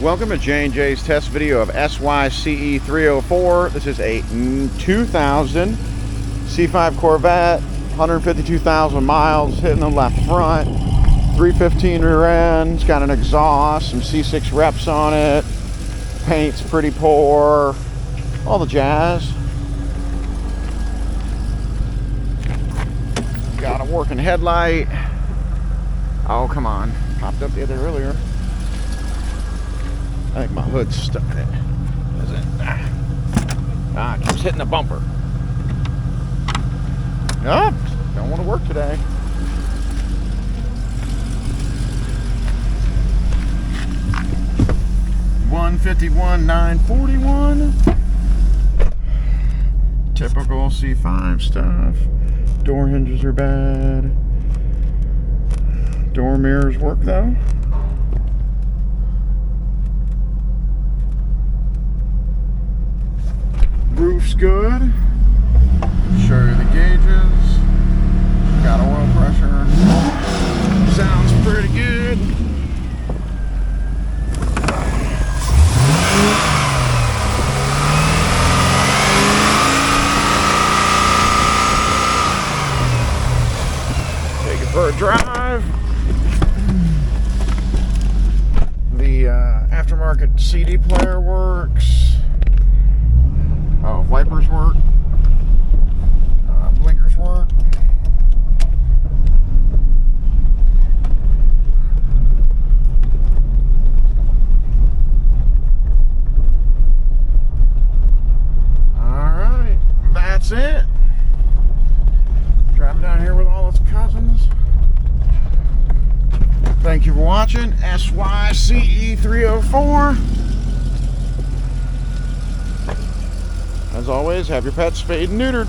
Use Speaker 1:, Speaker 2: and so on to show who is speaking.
Speaker 1: Welcome to J&J's test video of SYCE 304. This is a 2000 C5 Corvette, 152,000 miles, hitting the left front, 315 rear end. It's got an exhaust, some C6 reps on it, paint's pretty poor, all the jazz. Got a working headlight. Oh, come on. Popped up the other earlier. I think my hood's stuck in it. Is it? It keeps hitting the bumper. Nope, don't want to work today. $151,941. Typical C5 stuff. Door hinges are bad. Door mirrors work though. Roof's good. Show you the gauges. Got oil pressure. Sounds pretty good. Take it for a drive. The aftermarket CD player works. Wipers work. Blinkers work. Alright, that's it. Driving down here with all its cousins. Thank you for watching SYCE 304. As always, have your pets spayed and neutered.